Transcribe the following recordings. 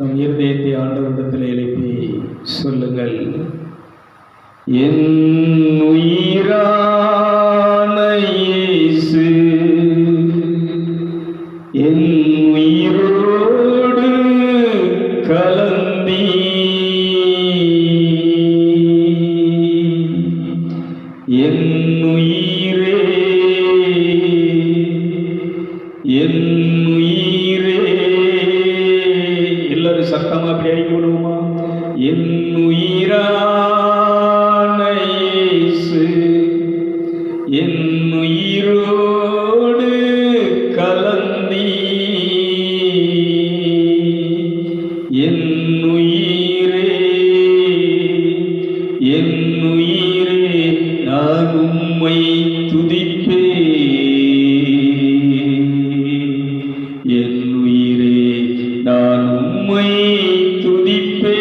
நம் இருதயத்தை ஆண்டவரிடத்தில் எழுப்பி சொல்லுங்கள். என் உயிரான இயேசு என் உயிரோடு கலந்தி என் உயிரே என் உயிரே. எல்லாரும் சத்தமா அப்படி அடிக்க விடுவோமா? என் உயிரான இயேசு என் உயிரோடு கலந்தி என் உயிரே என் உயிரே நான் உம்மை துதிப்பே. என் உயிரே நான் உம்மை துதிப்பே.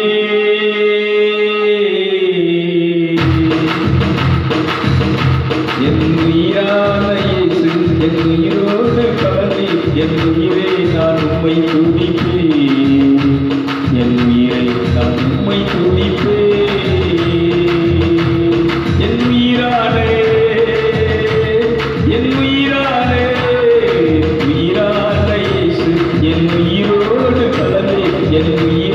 என் உயிரான இயேசு என் உயிரோடு கலந்தி என் உயிரே நான் உம்மை துதிப்பே. என் உயிரை நான் உம்மை துதிப்பே. என் உயிரானே என் உயிரானே உயிரான இயேசு என் உயிரோடு கலந்தி என் உயிரை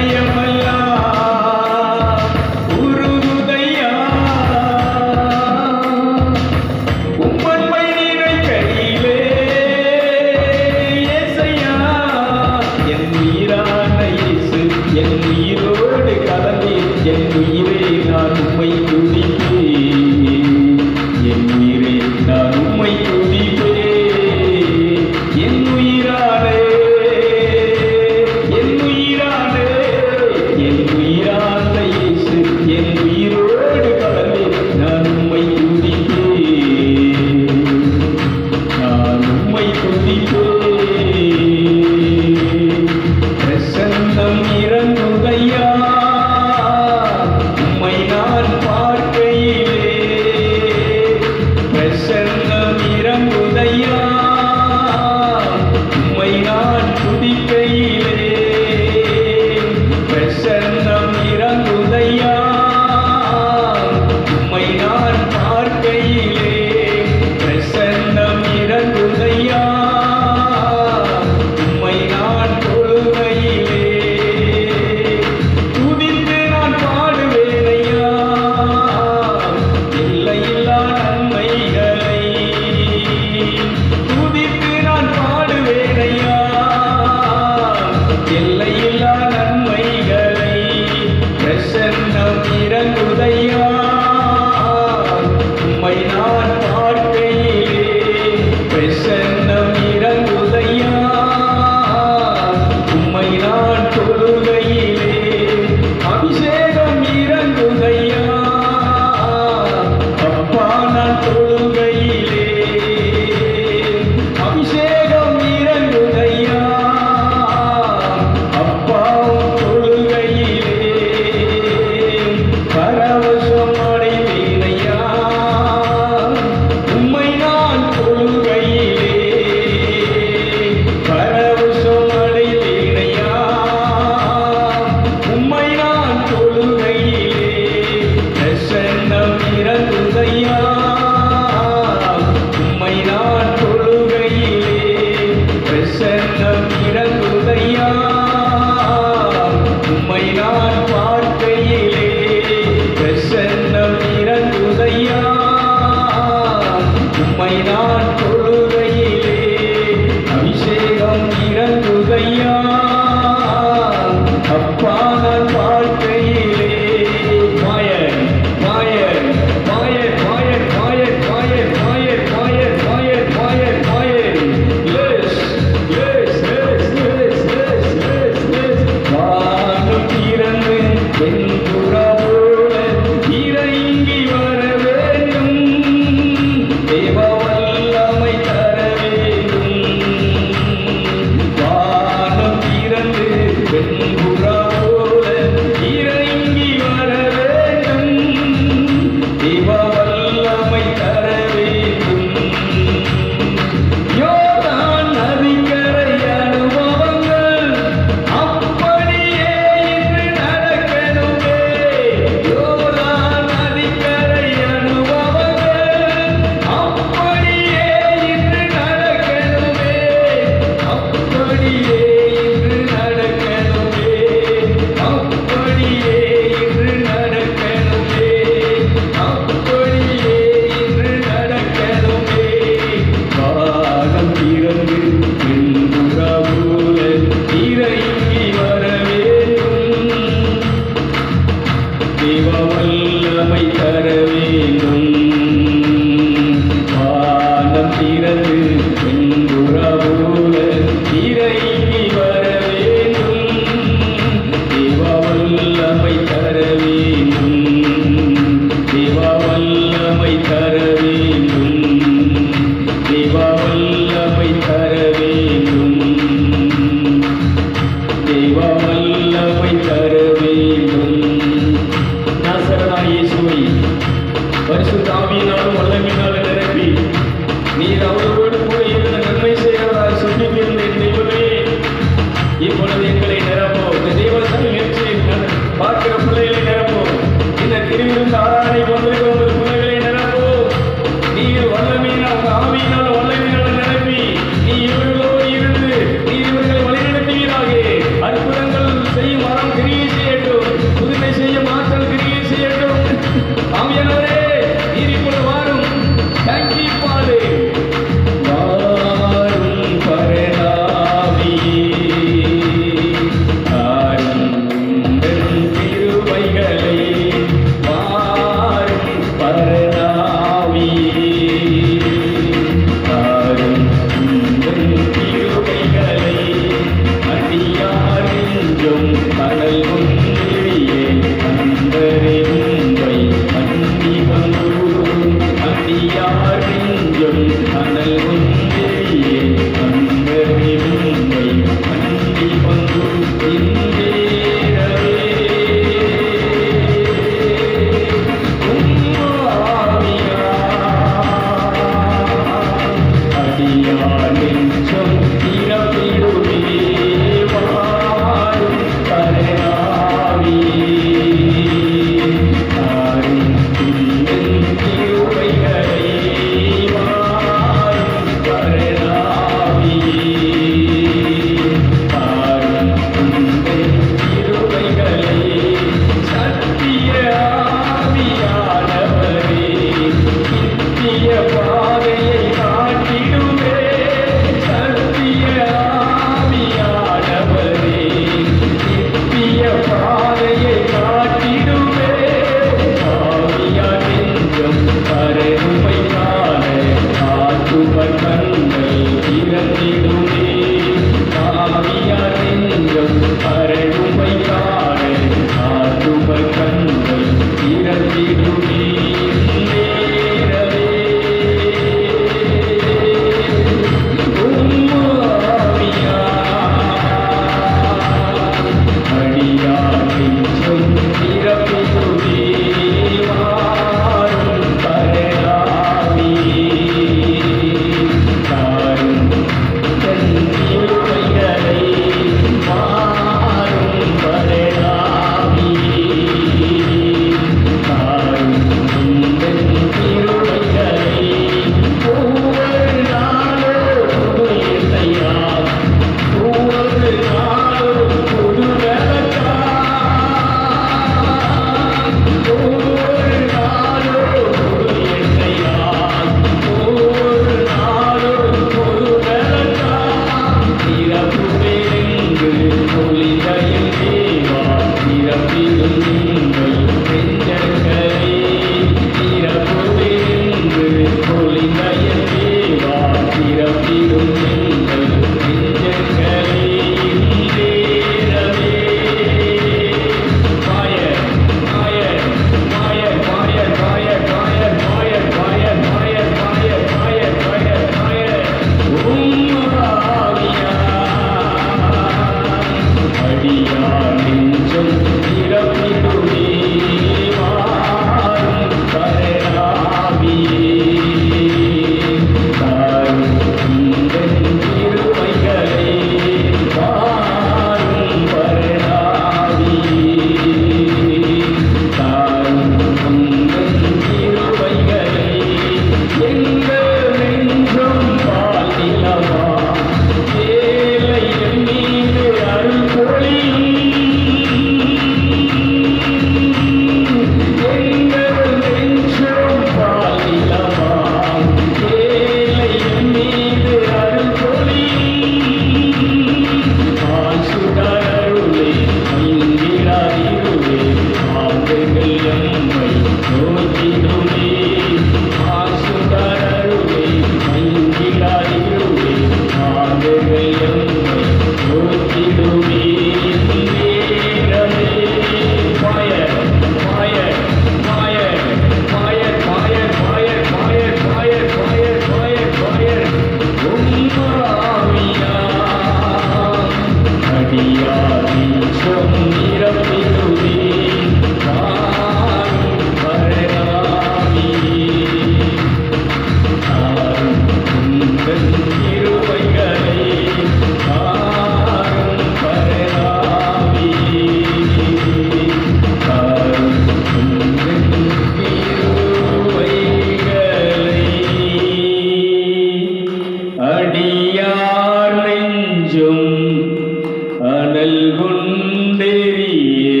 அனல் கொண்டெறிய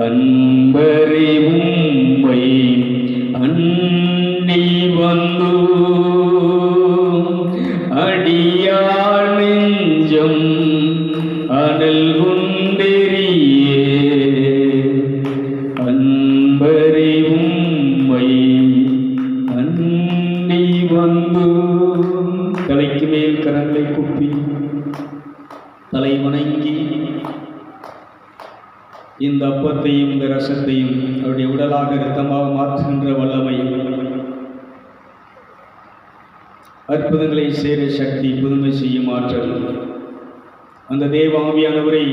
அன்பரை உம்மை அண்டி வந்து அடியார் நெஞ்சம் அனல் கொண்டெறிய அன்பரை உம்மை அண்டி வந்து. தலைக்கு மேல் கரங்களை குப்பி தலை வணங்கி இந்த அப்பத்தையும் இந்த ரசத்தையும் அவருடைய உடலாக இரத்தமாக மாற்றுகின்ற வல்லமை, அற்புதங்களை சேர சக்தி, புதுமை செய்யும் ஆற்றல், அந்த தேவ ஆவியானவரை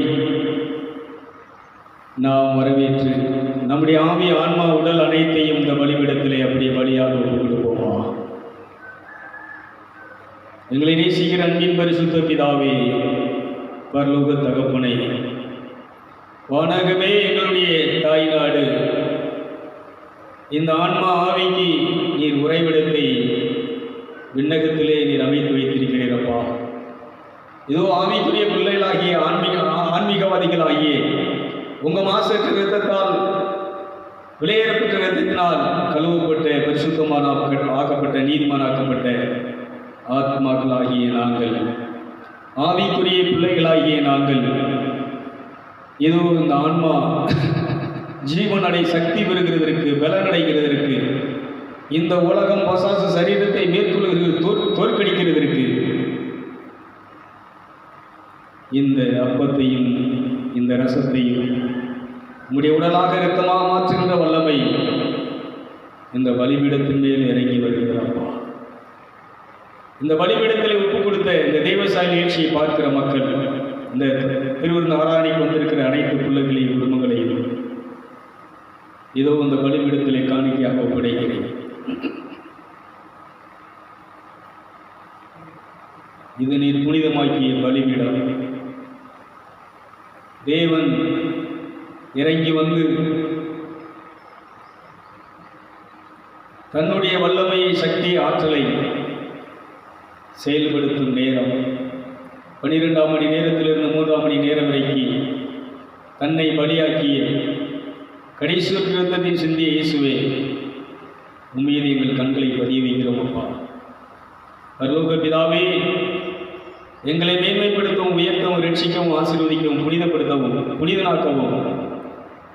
நாம் வரவேற்று நம்முடைய ஆவி ஆன்மா உடல் அனைத்தையும் இந்த பலிபீடத்திலே அப்படியே பலியாக கொடுப்போமா. எங்களை நேசிக்கிற அன்பின் பரிசுத்த பிதாவே, பரலோக தகப்பனை, வானகமே எங்களுடைய தாய் நாடு, இந்த ஆன்மா ஆவிக்கு நீர் உறைவிடத்தை விண்ணகத்திலே நீர் அமைத்து வைத்திருக்கிறீரப்பா. இதோ ஆவிக்குரிய பிள்ளைகளாகிய ஆன்மீகவாதிகளாகிய உங்கள் மாசற்ற இரத்தத்தால் விலையேறப்பட்ட இரத்தத்தினால் கழுவப்பட்ட பரிசுத்தமான ஆக்கப்பட்ட நீதிமானாக்கப்பட்ட ஆத்மாக்களாகிய நாங்கள், ஆவிக்குரிய பிள்ளைகளாகிய நாங்கள், ஏதோ இந்த ஆன்மா ஜீவனடை சக்தி பெறுகிறதற்கு, பலனடைகிறதற்கு, இந்த உலகம் பசாசு சரீரத்தை மேற்கொள்கிறது, தோற்கடிக்கிறதற்கு இந்த அப்பத்தையும் இந்த ரசத்தையும் உம்முடைய உடலாக இரத்தமாக மாற்றுகின்ற வல்லமை இந்த பலிபீடத்தின் மேல் இறங்கி வருகிறப்பா. இந்த பலிபீடங்களை ஒப்புக் கொடுத்த இந்த தெய்வசாய் நிகழ்ச்சியை பார்க்கிற மக்கள், இந்த திருவிருந்த ஆராதனைக்கு வந்திருக்கிற அனைத்து பிள்ளைகளையும் குடும்பங்களையும் இதோ இந்த பலிபீடத்திலே காணிக்கையாக ஒப்படைக்கிறேன். இது நீர் புனிதமாக்கிய பலிபீடம். தேவன் இறங்கி வந்து தன்னுடைய வல்லமை, சக்தி, ஆற்றலை செயல்படுத்தும் நேரம் 12ஆம் மணி நேரத்திலிருந்து 3ஆம் மணி நேரம் வரைக்கும் தன்னை பலியாக்கிய கடைசி இரத்தத்தின் சிந்திய இயேசுவே, உண்மையிலே எங்கள் கண்களை பதிய வைக்கிறோம் அப்பா. பரலோக பிதாவே, எங்களை மேன்மைப்படுத்தவும், உயர்த்தவும், ரட்சிக்கவும், ஆசீர்வதிக்கவும், புனிதப்படுத்தவும், புனிதனாக்கவும்,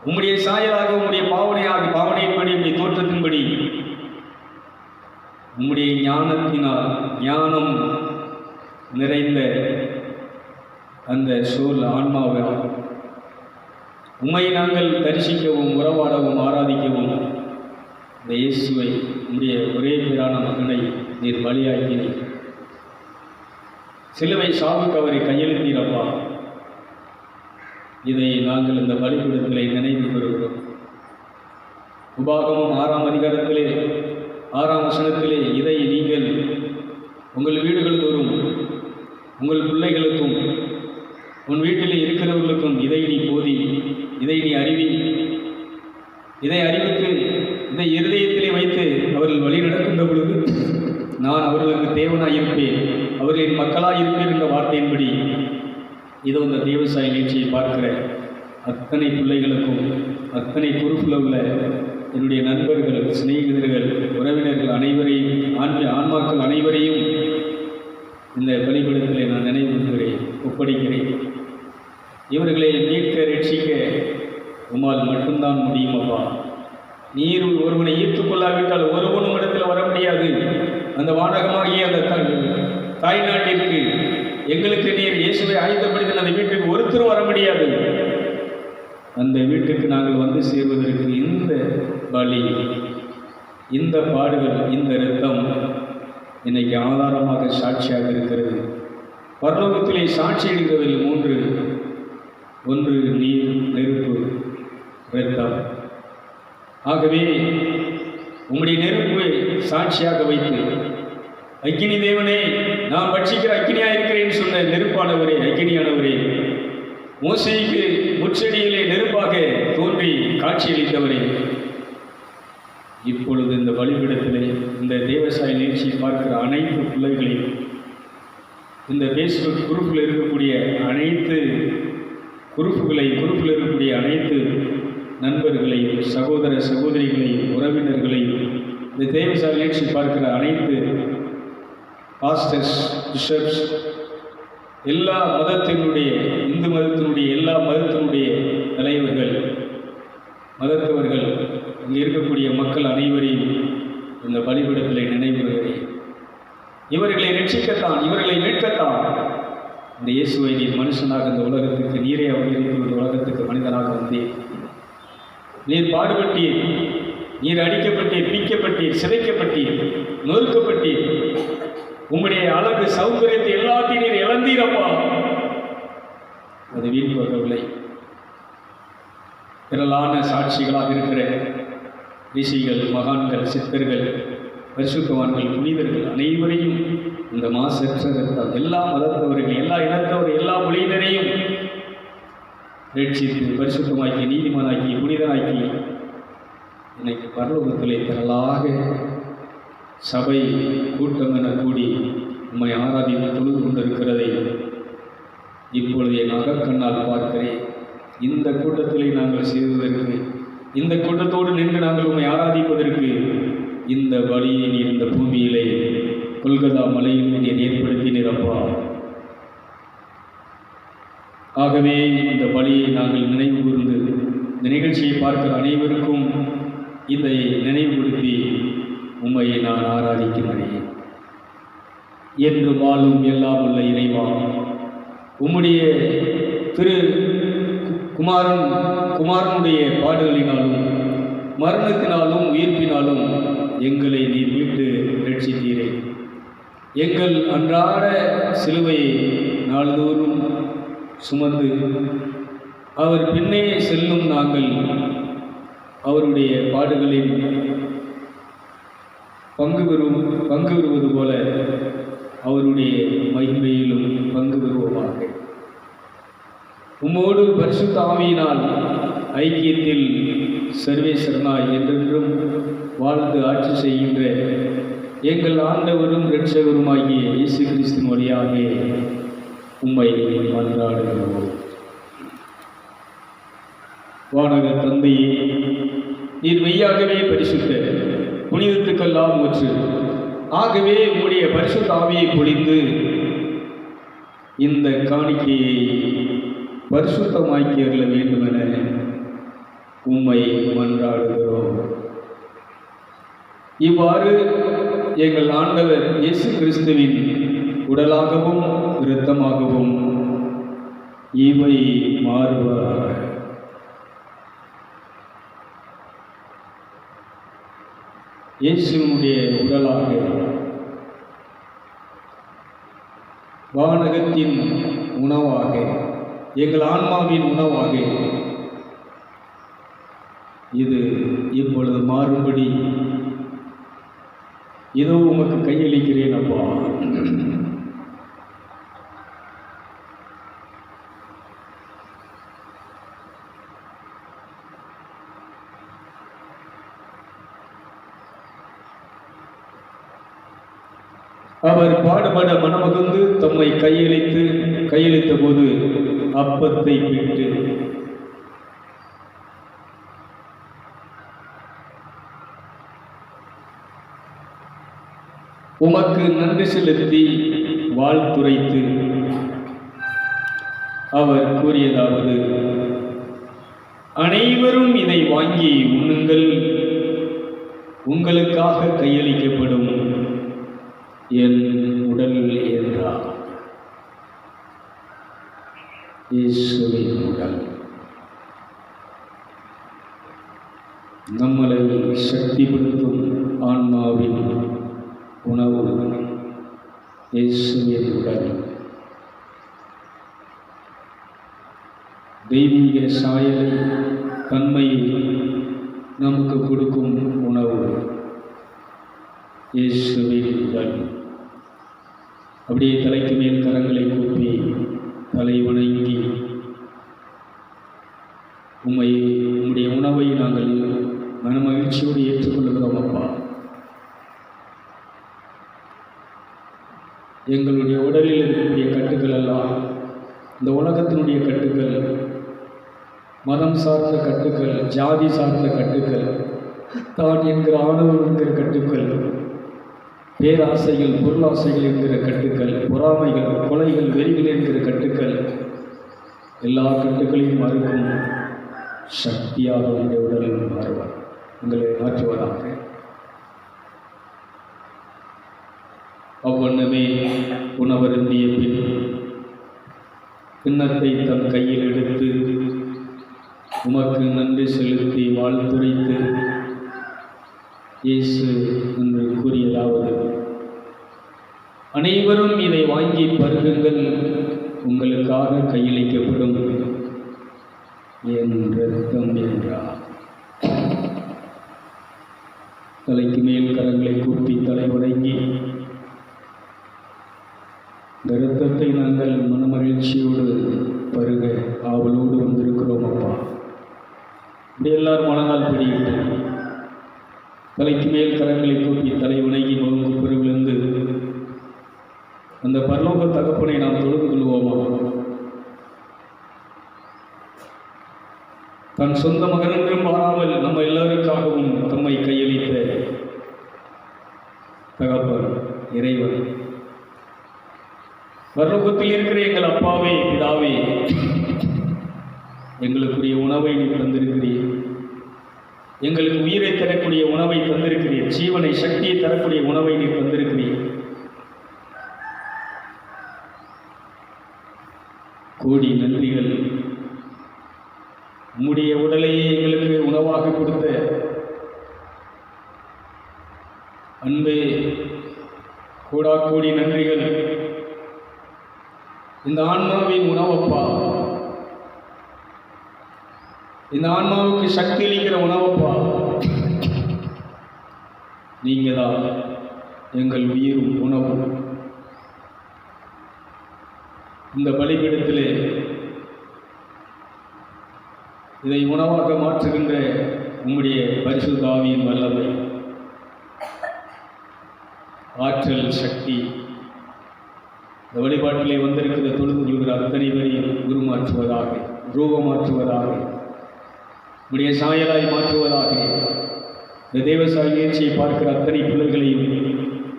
உம்முடைய சாயலாக, உம்முடைய பாவனையின்படி, உம்முடைய தோற்றத்தின்படி, உம்முடைய ஞானத்தினால், ஞானம் நிறைந்த அந்த சூழ் ஆன்மாவை உம்மை நாங்கள் தரிசிக்கவும், உறவாடவும், ஆராதிக்கவும் இந்த இயேசுவை, உம்முடைய ஒரே பேரான மகனை நீர் பலியாக்கினீர். சிலுவை சாவுக்கு அவரை கையெழுத்தீரப்பா. இதை நாங்கள் இந்த பலிபீடத்திலே நினைவு கூறுகிறோம். உபாகமம் 6ஆம் அதிகாரத்திலே 6ஆம் வசனத்திலே, இதை நீங்கள் உங்கள் வீடுகள் தோறும் உங்கள் பிள்ளைகளுக்கும் உன் வீட்டிலே இருக்கிறவர்களுக்கும் இதை நீ போதி, இதை நீ அறிவி, இதை அறிவித்து இதை இருதயத்திலே வைத்து அவர்கள் வழி நடக்கின்ற பொழுது நான் அவர்களுக்கு தேவனாயிருப்பேன், அவர்களின் மக்களாயிருப்பேன் என்ற வார்த்தையின்படி இதோ இந்த தேவசாய் நிகழ்ச்சியை பார்க்கிற அத்தனை பிள்ளைகளுக்கும், அத்தனை பொறுப்பில் உள்ள என்னுடைய நண்பர்கள், சிநேகிதர்கள், உறவினர்கள் அனைவரையும், ஆன்மாக்கள் அனைவரையும் இந்த பலிபீடத்திலே நான் நினைவுகிறேன், ஒப்படைக்கிறேன். இவர்களை மீட்க, ரட்சிக்க உம்மால் மட்டும்தான் முடியும் அப்பா. நீர் ஒருவனை ஈர்த்துக்கொள்ளாவிட்டால் ஒருவனும் இடத்தில் வர முடியாது. அந்த வானகமாகிய அந்த தாய்நாட்டிற்கு எங்களுக்கு நீர் இயேசுவை ஆயத்தப்படுத்தின அந்த வீட்டுக்கு ஒருத்தரும் வர முடியாது. அந்த வீட்டுக்கு நாங்கள் வந்து சேர்வதற்கு இந்த பலி, இந்த பாடுகள், இந்த இரத்தம் இன்னைக்கு ஆதாரமாக சாட்சியாக இருக்கிறது. பரலோகத்திலே சாட்சி எடுக்கிறதில் 3: ஒன்று நீர், நெருப்பு, இரத்தம். ஆகவே உம்முடைய நெருப்பை சாட்சியாக வைத்து, அக்கினி தேவனே, நான் பட்சிக்கிற அக்கினியாக இருக்கிறேன் சொன்ன நெருப்பானவரே, அக்கினியானவரே, மோசேக்கு முச்செடியிலே நெருப்பாக தோன்றி காட்சியளித்தவரே, இப்பொழுது இந்த பலிபீடத்திலே இந்த தேவசாய் நிகழ்ச்சி பார்க்கிற அனைத்து பிள்ளைகளையும், இந்த ஃபேஸ்புக் குரூப்பில் இருக்கக்கூடிய அனைத்து குரூப்பில் இருக்கக்கூடிய அனைத்து நண்பர்களையும், சகோதர சகோதரிகளையும், உறவினர்களையும், இந்த தேவசாலை நிகழ்ச்சி பார்க்கிற அனைத்து பாஸ்டர்ஸ், பிஷப்ஸ், எல்லா மதத்தினுடைய, இந்து மதத்தினுடைய எல்லா மதத்தினுடைய தலைவர்கள், மதத்தவர்கள், இங்கே இருக்கக்கூடிய மக்கள் அனைவரையும் இந்த பலிபீடத்தில் நினைவுகிறேன். இவர்களை ரட்சிக்கத்தான், இவர்களை மீட்கத்தான் இந்த இயேசுவை நீர் மனுஷனாக இந்த உலகத்துக்கு, நீரே அவதரித்து இந்த உலகத்துக்கு மனிதனாக வந்தீர். நீர் பாடுபட்டீர், நீர் அடிக்கப்பட்டீர், பிக்கப்பட்டீர், சிதைக்கப்பட்டீர், நொறுக்கப்பட்டீர். உம்முடைய அழகு சௌந்தரியத்தை எல்லாத்தையும் நீர் இழந்தீரப்பா. அது வீண் போகவில்லை. திரளான சாட்சிகளாக இருக்கிற ரிஷிகள், மகான்கள், சித்தர்கள், பரிசுத்தவான்கள், புனிதர்கள் அனைவரையும் இந்த மாசற்ற ரத்தம் எல்லா மதத்தவர்கள், எல்லா இனத்தவர், எல்லா மொழியினரையும் ரட்சித்து பரிசுத்தமாக்கி, நீதிமானாக்கி, புனிதனாக்கி இன்னைக்கு பரலோகத்திலே திரளாக சபை கூட்டம் என கூடி உம்மை ஆராதித்து தொழுது கொண்டிருக்கிறதை இப்பொழுது என் அகக்கண்ணால் பார்க்கிறேன். இந்த கூட்டத்திலே நாங்கள் செய்வதற்கு, இந்த கூட்டத்தோடு நின்று நாங்கள் உம்மை ஆராதிப்பதற்கு இந்த பலியை நீர் இந்த பூமியிலே கொல்கத்தா மலையில் நீர் ஏற்படுத்தினீரப்பா. ஆகவே இந்த பலியை நாங்கள் நினைவு கூர்ந்து இந்த நிகழ்ச்சியை பார்க்கிற அனைவருக்கும் இதை நினைவுபடுத்தி உம்மையை நான் ஆராதிக்கிறேன். என்று வாழும் எல்லாம் உள்ள இறைவா, உம்முடைய திரு குமாரனுடைய பாடுகளினாலும் மரணத்தினாலும் உயிர்ப்பினாலும் எங்களை நீர் மீட்டு ரட்சித்தீரே. எங்கள் அன்றாட சிலுவையை நாள்தோறும் சுமந்து அவர் பின்னே செல்லும் நாங்கள் அவருடைய பாடுகளில் பங்கு பெறுவது போல அவருடைய மகிமையிலும் பங்கு பெறுவோமாக. உம்மோடு பரிசுத்த ஆவியினால் ஐக்கியத்தில் சர்வேஸ்வரனாய் என்றென்றும் வாழ்ந்து ஆட்சி செய்கின்ற எங்கள் ஆண்டவரும் இரட்சகருமாகிய இயேசு கிறிஸ்துவின் வழியாக உம்மை மன்றாடுகிறோம். வானக தந்தையே, நீர் மெய்யாகவே பரிசுத்த, புனிதத்துக்கெல்லாம் ஊற்று. ஆகவே உம்முடைய பரிசுத்த ஆவியை பொழிந்து இந்த காணிக்கையை பரிசுத்தமாக்கி அருள வேண்டுமென உம்மை மன்றாடுகிறோம். இவ்வாறு எங்கள் ஆண்டவர் இயேசு கிறிஸ்துவின் உடலாகவும் இரத்தமாகவும் இவை மாறுவார். இயேசுவினுடைய உடலாக வானகத்தின் உணவாக, எங்கள் ஆன்மாவின் உணவாக இது இப்பொழுது மாறும்படி இதோ உமக்கு கையளிக்கிறேன் அப்பா. அவர் பாடுபட மனமகிழ்ந்து தம்மை கையளித்த போது அப்பத்தை பிட்டு உமக்கு நன்றி செலுத்தி வாழ்த்துரைத்து அவர் கூறியதாவது: அனைவரும் இதை வாங்கி உண்ணுங்கள், உங்களுக்காக கையளிக்கப்படும் என் உடல் என்றார். இயேசுவின் உடல் நம்மளை சக்திப்படுத்தும் ஆன்மாவின் உணவு. இயேசுவின் உடல் தெய்வீக சாயலை, தன்மையை நமக்கு கொடுக்கும் உணவு. இயேசுவின் உடல். அப்படியே தலைக்கு மேல் கரங்களை கூப்பி தலை வணங்கி உம்முடைய உணவை நாங்கள் மனமகிழ்ச்சியோடு ஏற்றுக்கொள்கிறோம் அப்பா. எங்களுடைய உடலில் இருக்கக்கூடிய கட்டுக்கள் எல்லாம், இந்த உலகத்தினுடைய கட்டுக்கள், மதம் சார்ந்த கட்டுக்கள், ஜாதி சார்ந்த கட்டுக்கள், தான் என்கிற ஆணவம் என்கிற கட்டுக்கள், பேராசைகள், பொருளாசைகள் என்கிற கட்டுக்கள், பொறாமைகள், கொலைகள், வெறிகள் என்கிற கட்டுக்கள், எல்லா கட்டுக்களையும் மறுக்கும் சக்தியாக உடைய உடலில் மாறுவார், உங்களை மாற்றுவதாக. அவ்வண்ணமே உணவருந்திய பின் கிண்ணத்தை தன் கையில் எடுத்து உமக்கு நன்றி செலுத்தி வாழ்த்துரைத்து இயேசு என்று கூறியதாவது, அனைவரும் இதை வாங்கி பருகுங்கள், உங்களுக்காக கையளிக்கப்படும் என் இரத்தம் என்றார். தலைக்கு மேல் கரங்களை கூப்பி தலை வணங்கி இந்த இரத்தத்தை நாங்கள் மனமகிழ்ச்சியோடு பருக ஆவலோடு வந்திருக்கிறோம் அப்பா. இப்படி எல்லாரும் மனநாள் பிடிக்கிட்டு தலைக்கு மேல் கரங்களை கூப்பி தலை வணங்கி முகம் குப்புறவிலிருந்து அந்த பரலோக தகப்பனை நாம் தொழுது கொள்வோமா? தன் சொந்த மகனென்றும் மாறாமல் நம்ம எல்லாருக்காகவும் தம்மை கையளித்த தகப்பன் இறைவன், பரலோகத்தில் இருக்கிற எங்கள் அப்பாவே, பிதாவே, எங்களுக்குரிய உணவை நீ தந்திருக்கிறீர். எங்களுக்கு உயிரை தரக்கூடிய உணவை தந்திருக்கிறீர். ஜீவனை, சக்தியை தரக்கூடிய உணவை நீ தந்திருக்கிறீர். கோடி நன்றிகள். உம்முடைய உடலையே எங்களுக்கு உணவாக கொடுத்த அன்பே, கோடி நன்றிகள். இந்த ஆன்மாவின் உணவப்பா, இந்த ஆன்மாவுக்கு சக்தி அளிக்கிற உணவப்பா, நீங்க தான் எங்கள் உயிரும் உணவும். இந்த பலிபீடத்திலே இதை உணவாக மாற்றுகின்ற உம்முடைய பரிசுத்த ஆவியின் வல்லமை, ஆற்றல், சக்தி இந்த வழிபாட்டிலே வந்திருக்கிற தொழுது கொள்கிற அத்தனை பேரையும் உருமாற்றுவதாக, ரூபமாற்றுவதாக, உடைய சாயலாய் மாற்றுவதாக. இந்த தேவசாய நிகழ்ச்சியை பார்க்கிற அத்தனை பிள்ளைகளையும்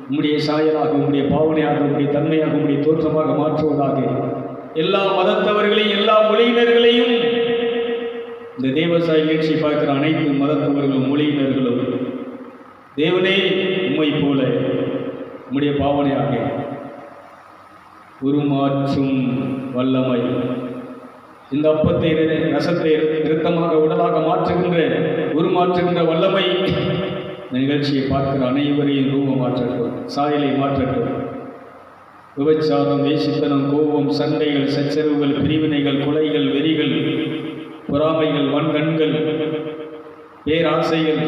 உம்முடைய சாயலாக, உம்முடைய பாவனையாக, உம்முடைய தன்மையாக, உம்முடைய தோற்றமாக மாற்றுவதாக. எல்லா மதத்தவர்களையும், எல்லா மொழியினர்களையும், இந்த தேவசாய நிகழ்ச்சியை பார்க்கிற அனைத்து மதத்தவர்களும் மொழியினர்களும் தேவனே உம்மை போல உம்முடைய பாவனையாக உருமாற்றும் வல்லமை, இந்த அப்பத்தை ரசத்தை இரத்தமாக உடலாக மாற்றுகின்ற உருமாற்றுகின்ற வல்லமை இந்த நிகழ்ச்சியை பார்க்கிற அனைவரையும் ரூபம் மாற்றட்டும், சாயலை மாற்றட்டும். விபச்சாரம், வேசித்தனம், கோபம், சண்டைகள், சச்சரவுகள், பிரிவினைகள், கொலைகள், வெறிகள், பொறாமைகள், வன்கண்கள், பேராசைகள்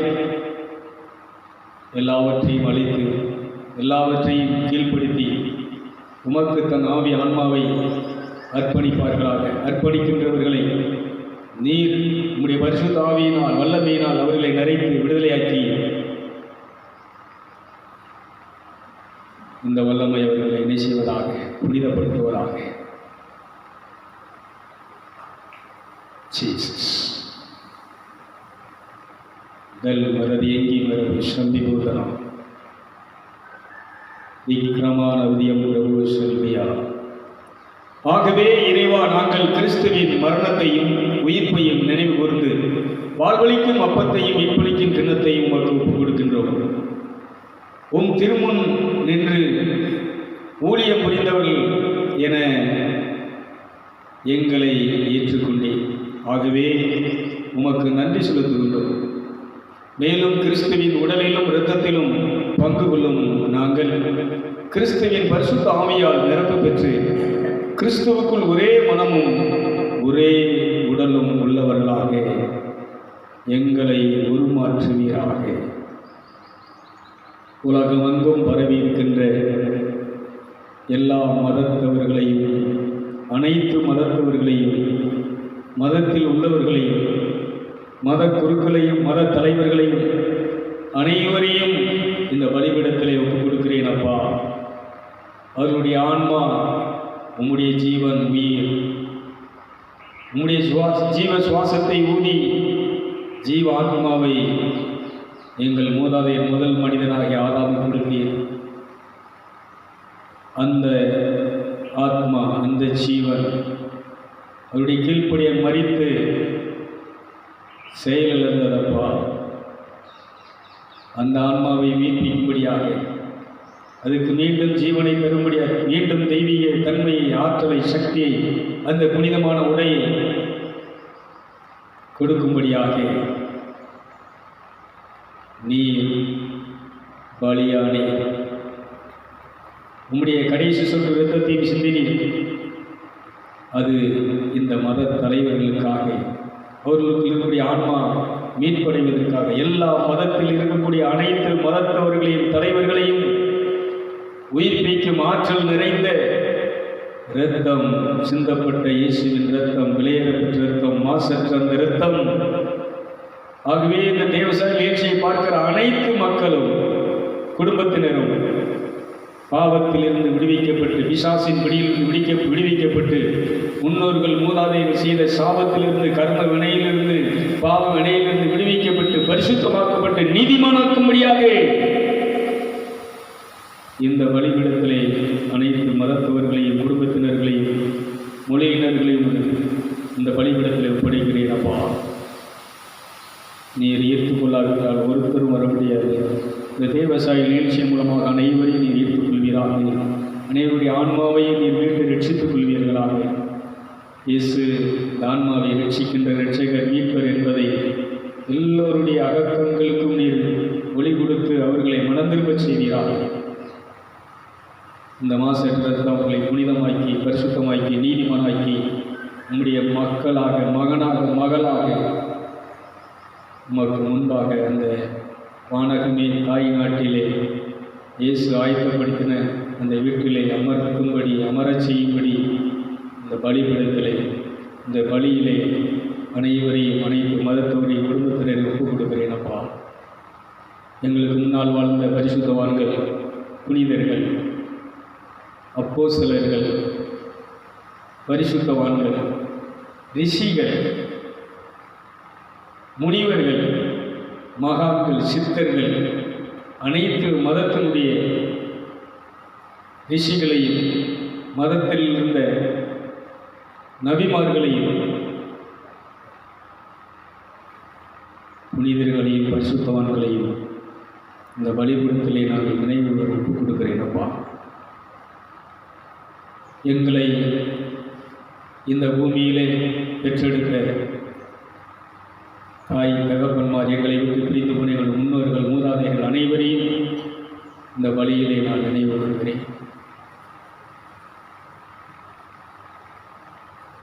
எல்லாவற்றையும் அழித்து, எல்லாவற்றையும் கீழ்ப்படுத்தி உமக்கு தன் ஆவி ஆன்மாவை அர்ப்பணிப்பார்களாக. அர்ப்பணிக்கின்றவர்களை நீர் உம்முடைய பரிசுத்த ஆவியினால், வல்லமையினால் அவர்களை நிறைத்து விடுதலையாக்கி இந்த வல்லமை அவர்களை என்ன செய்வதாக, புனிதப்படுத்துவதாக. ஜீசஸ் दल मरदेंगी मर विश्रम्बी बोधना விக்கிரமான விதியம் பிரபு செல்வியா. ஆகவே இறைவா, நாங்கள் கிறிஸ்துவின் மரணத்தையும் உயிர்ப்பையும் நினைவு கூர்ந்து வாழ்வளிக்கும் அப்பத்தையும் இப்பளிக்கும் கிண்ணத்தையும் உமக்கு ஒப்புக் கொடுக்கின்றோம். உம் திருமுன் நின்று ஊழியம் புரிந்தவர்கள் என எங்களை ஏற்றுக்கொண்டே, ஆகவே உமக்கு நன்றி செலுத்துகின்றோம். மேலும் கிறிஸ்துவின் உடலிலும் இரத்தத்திலும் பங்கு கொள்ளும் நாங்கள் கிறிஸ்துவின் பரிசுத்த ஆவியால் நிரப்பு பெற்று கிறிஸ்துவுக்குள் ஒரே மனமும் ஒரே உடலும் உள்ளவர்களாக எங்களை உருமாற்றுவீராக. உலகமெங்கும் பரவி இருக்கின்ற எல்லா மதத்தவர்களையும், அனைத்து மதத்தவர்களையும், மதத்தில் உள்ளவர்களையும், மத குருக்களையும், மத தலைவர்களையும் அனைவரையும் இந்த பலிபீடத்திலே ஒப்புக் கொடுக்கிறேன் அப்பா. அவர்களுடைய ஆன்மா உம்முடைய ஜீவன், உயிர், உம்முடைய ஜீவ சுவாசத்தை ஊதி ஜீவ ஆத்மாவை எங்கள் மூதாதையர் முதல் மனிதனாகிய ஆதாம் கொடுத்தீர். அந்த ஆத்மா, அந்த ஜீவன் அவருடைய கீழ்ப்படியை மறித்து செயலிழந்ததப்பா. அந்த ஆன்மாவை மீட்பிக்கும்படியாக, அதுக்கு மீண்டும் ஜீவனை தரும்படியாக, மீண்டும் தெய்வீக தன்மையை, ஆற்றலை, சக்தியை, அந்த புனிதமான உடையை கொடுக்கும்படியாக நீர் பலியானே. உம்முடைய கடைசி சொட்டு இரத்தத்தையும் சிந்தினீர். அது இந்த மத தலைவர்களுக்காக, அவர்களுக்கு இருக்கக்கூடிய ஆன்மா மீட்படைவதற்காக, எல்லா மதத்தில் இருக்கக்கூடிய அனைத்து மதத்தவர்களையும் தலைவர்களையும் உயிர்ப்பிக்கும் ஆற்றல் நிறைந்த இரத்தம் சிந்தப்பட்ட இயேசுவின் இரத்தம், விலையேறப்பட்ட இரத்தம், மாசற்ற அந்த இரத்தம். ஆகவே இந்த தேவசாய நிகழ்ச்சியை பார்க்கிற அனைத்து மக்களும், குடும்பத்தினரும் பாவத்திலிருந்து விடுவிக்கப்பட்டு, பிசாசின் பிடியில் விடுவிக்கப்பட்டு, முன்னோர்கள் மூதாதையர் செய்த சாபத்திலிருந்து, கர்ம வினையிலிருந்து, பாவ வினையிலிருந்து விடுவிக்கப்பட்டு, பரிசுத்தமாக்கப்பட்டு, நீதிமானாக்கும்படியாக இந்த பலிபீடத்திலே அனைத்து மதத்தவர்களையும், குடும்பத்தினர்களையும், மொழியினர்களையும் இந்த பலிபீடத்தில் ஒப்படைக்கிறேன் அப்பா. நீர் ஏற்றுக்கொள்ளாவிட்டால் ஒருத்தரும் வர முடியாது. இந்த தேவசாய நிகழ்ச்சி மூலமாக அனைவரையும் நீர் ஏற்றுக்கொள்வீராக. அனைவருடைய ஆன்மாவையும் நீர் மீட்டு ரட்சித்துக் கொள்வீர்களாக. இயேசு இந்த ஆன்மாவை ரட்சிக்கின்ற இரட்சகர், மீட்பர் என்பதை எல்லோருடைய அகக்கங்களுக்கும் நீர் ஒளி கொடுத்து அவர்களை மனந்திரும்பச் செய்வீராக. இந்த மாசற்ற அவர்களை புனிதமாக்கி, பரிசுத்தமாக்கி, நீதிமானாக்கி, நம்முடைய மக்களாக, மகனாக, மகளாக உமக்கு முன்பாக அந்த வானகமே தாய் நாட்டிலே இயேசு ஆயத்தப்படுத்தின அந்த வீட்டிலே அமர்த்தும்படி, அமரச் செய்யும்படி இந்த பலிபீடத்திலே, இந்த பலியிலே அனைவரையும், அனைத்து மதத்தவரையும், குடும்பத்தினரை ஒப்புக் கொடுக்கிறேன் அப்பா. எங்களுக்கு முன்னால் வாழ்ந்த பரிசுத்தவான்கள், புனிதர்கள், அப்போஸ்தலர்கள், பரிசுத்தவான்கள், ரிஷிகள், முனிவர்கள், மகான்கள், சித்தர்கள், அனைத்து மதத்தினுடைய ரிஷிகளையும், மதத்தில் இருந்த நபிமார்களையும், புனிதர்களையும், பரிசுத்தவான்களையும் இந்த பலிபீடத்திலே நாங்கள் நினைவு ஒப்புக் கொடுக்கிறேன் அப்பா. எங்களை இந்த பூமியிலே பெற்றெடுத்த தாய் தகப்பன்மார், எங்களை விட்டு பிரிந்து போன எங்கள் முன்னோர்கள், மூதாதையர்கள் அனைவரையும் இந்த பலியிலே நான் நினைவு கொள்கிறேன்.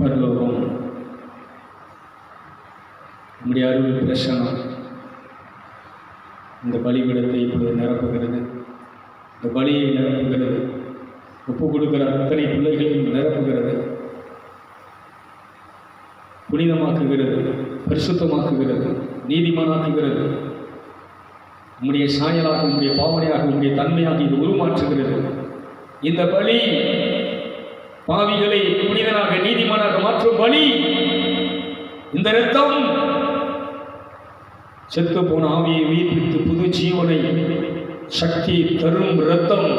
பரலோகம் நம்முடைய அருள் பிரசனம் இந்த பலிபீடத்தை இப்பொழுது நிரப்புகிறது. இந்த பலியை நிரப்புகிறது. ஒப்பு கொடுக்கிற அத்தனை பிள்ளைகளையும் நிரப்புகிறது, புனிதமாக்குகிறது, பரிசுத்தமாக்குகிறது, நீதிமானாக்குகிறது. உம்முடைய சாயலாக, உம்முடைய பாவனையாக, உம்முடைய தன்மையாக இது உருமாற்றுகிறது. இந்த பலி பாவிகளை புனிதனாக, நீதிமானாக மாற்றும் பலி. இந்த இரத்தம் செத்து போன ஆவியை உயிர்ப்பித்து புது ஜீவனை, சக்தி தரும் இரத்தம்.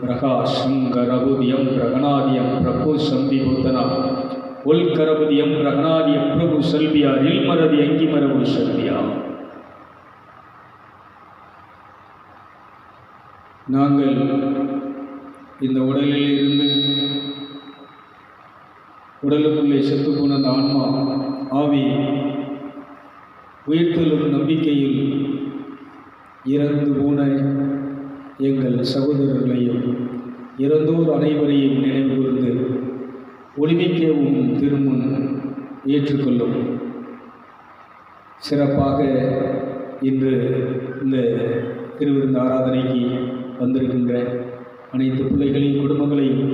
பிரகாசங்கரபுதியம் பிரகணாதியம் பிரபு சம்பிபூத்தனா உள்கரபுதியம் பிரகணாதியம் பிரபு செல்வியார் இல்மரதி அங்கிமரபு செல்வியா. நாங்கள் இந்த உடலில் இருந்து உடலுக்குள்ளே செத்துப்போன அந்த ஆன்மா, ஆவி உயிர்த்தெழும் நம்பிக்கையில் இறந்து போன எங்கள் சகோதரர்களையும், இறந்தோர் அனைவரையும் நினைவு கூர்ந்து ஒளிமிக்கவும் திருமுன் ஏற்றுக்கொள்ளும். சிறப்பாக இன்று இந்த திருவிருந்து ஆராதனைக்கு வந்திருக்கின்ற அனைத்து பிள்ளைகளையும், குடும்பங்களையும்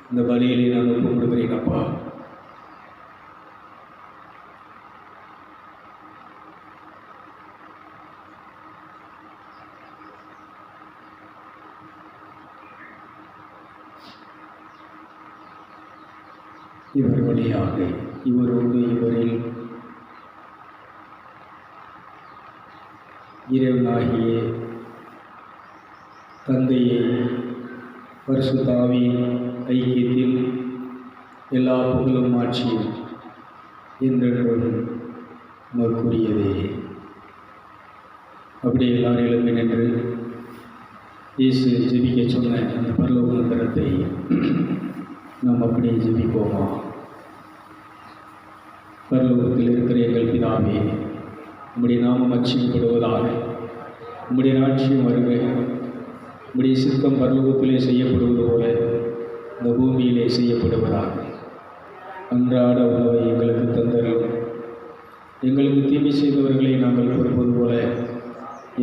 இந்த பலியிலே நான் ஒப்புக் கொடுக்கிறேன் அப்பா. இவர் வழியாக இவரோடு இவரில் இறைவனாகிய தந்தையை பரிசுத்த ஆவியின் ஐக்கியத்தில் எல்லா புகழும் ஆட்சியும் என்றென்றும் உமக்குரியதே. அப்படியே எல்லாரும் எழுப்பி நின்று இயேசு ஜெபிக்க சொன்ன அந்த பரலோக மந்திரத்தை நாம் அப்படியே ஜெபிப்போமா? பரலோகத்தில் இருக்கிற எங்கள் பிதாவே, உம்முடைய நாமம் அர்ச்சிக்கப்படுவதாக, உம்முடைய ராட்சியம் வருக, உம்முடைய சித்தம் பரலோகத்திலே செய்யப்படுவது போல இந்த பூமியிலே செய்யப்படுவதாக. அன்றாட உணவை எங்களுக்கு தந்தரும், எங்களுக்கு தீமை செய்தவர்களை நாங்கள் பொறுப்பது போல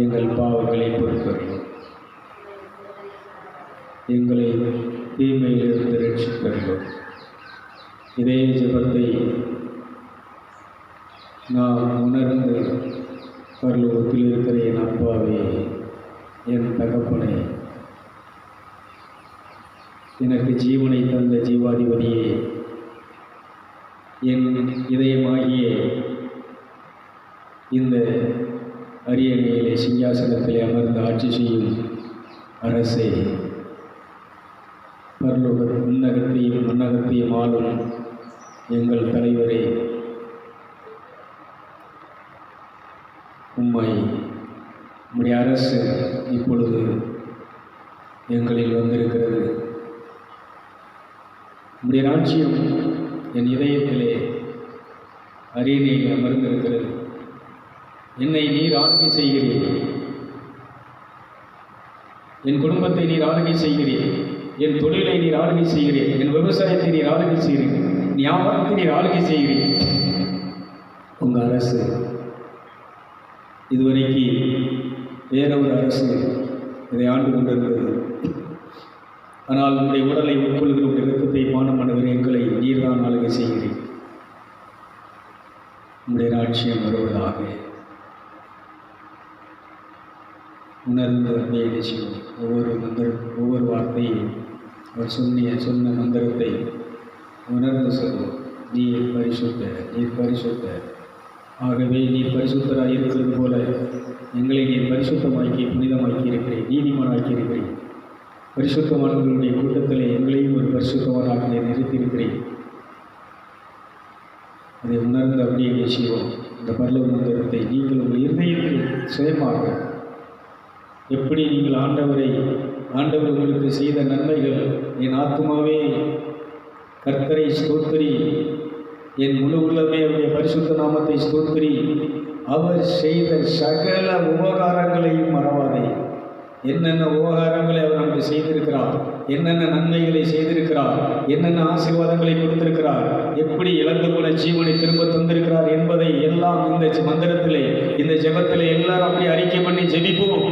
எங்கள் பாவங்களை பொறுத்தரும், எங்களை தீமையிலிருந்து ரட்சித்தருளும். இதே ஜெபத்தை நான் உணர்ந்து பரலோகத்தில் இருக்கிற என் அப்பாவே, என் தகப்பனே, எனக்கு ஜீவனை தந்த ஜீவாதிபதியே, என் இதயமாகிய இந்த அரியணையிலே சிங்காசனத்திலே அமர்ந்து ஆட்சி செய்யும் அரசே, பரலோக விண்ணகத்தையும் மண்ணகத்தையும் ஆளும் எங்கள் தலைவரே, உம்முடைய அரசு இப்பொழுது எங்களில் வந்திருக்கிறது. உம்முடைய ராஜ்யம் என் இதயத்திலே அரியணையில் அமர்ந்திருக்கிறது. என்னை நீர் ஆளுகை செய்கிறீர், என் குடும்பத்தை நீர் ஆளுகை செய்கிறீர், என் தொழிலை நீர் ஆளுகை செய்கிறீர், என் விவசாயத்தை நீர் ஆளுகை செய்கிறீர், வியாபாரத்தை நீர் ஆளுகை செய்கிறீர். உங்கள் அரசு இதுவரைக்கு வேற ஒரு அரசு இதை ஆண்டு கொண்டிருந்தது. ஆனால் உங்களுடைய உடலை உட்கொள்கிற உடைய இரத்தத்தை பானம் பண்ணுகிற எங்களை நீர்தான் ஆளுகை செய்கிறீர். உங்களுடைய ராட்சியம் வருவதாக. உணர்ந்து அப்படியே செய்வோம். ஒவ்வொரு வார்த்தையும் அவர் சொன்ன மந்திரத்தை உணர்ந்து சொல்வோம். நீர் பரிசுத்த, நீர் பரிசுத்த. ஆகவே நீர் பரிசுத்தராக இருக்கிறது போல எங்களை நீர் பரிசுத்தமாக்கி புனிதமாக்கி இருக்கிறேன், நீதிமானாக்கி இருக்கிறேன். பரிசுத்தமானவர்களுடைய கூட்டத்திலே எங்களையும் ஒரு பரிசுத்தமானாக நிறுத்தியிருக்கிறேன். அதை உணர்ந்து அப்படியே செய்வோம். இந்த பரலோக மந்திரத்தை நீங்கள் உங்கள் இருதயத்தில் சுயமாக எப்படி நீங்கள் ஆண்டவர் உங்களுக்கு செய்த நன்மைகள், என் ஆத்மாவே கர்த்தரை ஸ்தோத்திரி, என் முழு உள்ளமே அவருடைய பரிசுத்த நாமத்தை ஸ்தோத்திரி, அவர் செய்த சகல உபகாரங்களையும் மறவாதே. என்னென்ன உபகாரங்களை அவர் நமக்கு செய்திருக்கிறார், என்னென்ன நன்மைகளை செய்திருக்கிறார், என்னென்ன ஆசீர்வாதங்களை கொடுத்திருக்கிறார், எப்படி இழந்து போன ஜீவனை திரும்ப தந்திருக்கிறார் என்பதை எல்லாம் இந்த மந்திரத்திலே, இந்த ஜெபத்திலே எல்லாரும் அப்படி அறிக்கை பண்ணி ஜெபிப்போம்.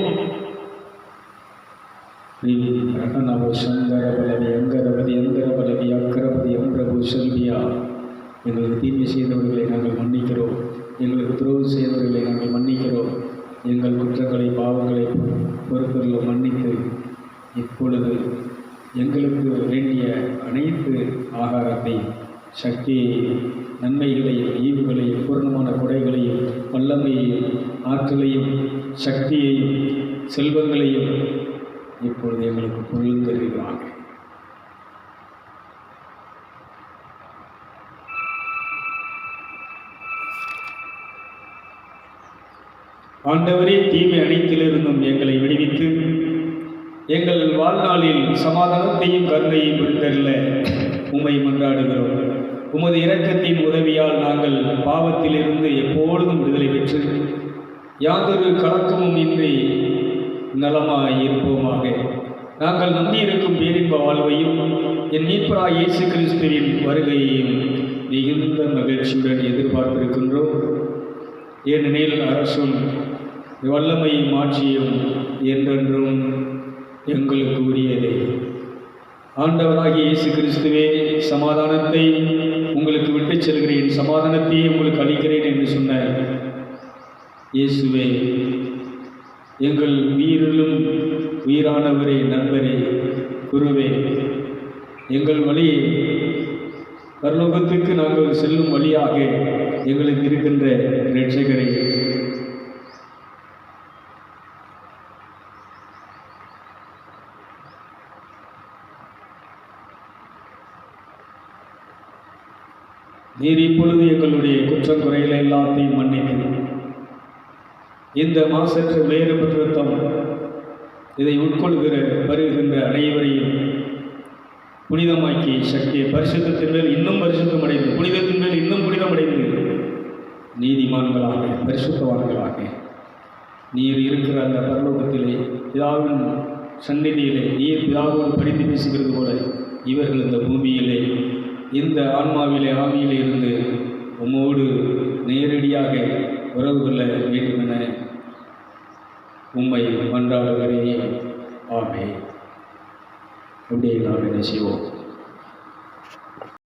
ரகணவ சங்கர பலவி அங்கரபதி அந்தரபலவி அக்கரபதி அம்பிரபு செல்வியா. எங்களுக்கு தீமை செய்தவர்களை நாங்கள் மன்னிக்கிறோம், எங்களுக்கு துரோகம் செய்தவர்களை நாங்கள் மன்னிக்கிறோம். எங்கள் குற்றங்களை பாவங்களை பொறுப்புகளை மன்னித்து இப்பொழுது எங்களுக்கு வேண்டிய அனைத்து ஆகாரத்தை, சக்தியையும், நன்மைகளையும், ஈவுகளையும், பூர்ணமான கொடைகளையும், வல்லமையையும், ஆற்றலையும், சக்தியையும், செல்வங்களையும் இப்பொழுது எங்களுக்கு பொருள்தருகிறாங்க. ஆண்டவரே, தீமை அனைத்திலிருந்தும் எங்களை விடுவித்து எங்கள் வாழ்நாளில் சமாதானத்தையும் கருணையும் புரிந்தருள உம்மை மன்றாடுகிறோம். உமது இரக்கத்தின் உதவியால் நாங்கள் பாவத்திலிருந்து எப்பொழுதும் விடுதலை பெற்று யாதொரு கலக்கமும் இன்றி நலமாய் இருப்போமாக. நாங்கள் நம்பியிருக்கும் பேரின்ப வாழ்வையும் என் மீட்பராய் இயேசு கிறிஸ்துவின் வருகையையும் மிகுந்த மகிழ்ச்சியுடன் எதிர்பார்த்திருக்கின்றோம். ஏனெனில் அரசும் வல்லமையும் ஆட்சியும் என்றென்றும் எங்களுக்கு உரியதே. ஆண்டவராகிய இயேசு கிறிஸ்துவே, சமாதானத்தை உங்களுக்கு விட்டுச் செல்கிறேன், சமாதானத்தையே உங்களுக்கு அளிக்கிறேன் என்று சொன்ன இயேசுவே, எங்கள் உயிரிலும் உயிரானவரே, நண்பரே, குருவே, எங்கள் வழியை பரலோகத்துக்கு நாங்கள் செல்லும் வழியாக எங்களுக்கு இருக்கின்ற இரட்சகரே, நீர் இப்பொழுது எங்களுடைய குற்றம் குறைகளை எல்லாத்தையும் மன்னித்து இந்த மாசற்ற விலையேறப்பட்ட இரத்தம் இதை உட்கொள்கிற வருகின்ற அனைவரையும் புனிதமாக்கி சக்தியை பரிசுத்தத்தின் மேல் இன்னும் பரிசுத்தம் அடைந்து, புனிதத்தின் மேல் இன்னும் புனிதமடைந்து, நீதிமான்களாக பரிசுத்தவான்களாக நீர் இருக்கிற அந்த பரலோகத்திலே பிதாவின் சந்நிதியிலே நீர் பிதாவோடு படித்து பேசுகிறது போல இவர்கள் இந்த பூமியிலே இந்த ஆன்மாவிலே ஆவியிலே இருந்து உம்மோடு நேரடியாக உறவு கொள்ள வேண்டுமென உம்மை மன்றாடுகிறேன். ஆமென். அப்படியே நாம் என்ன செய்வோம்?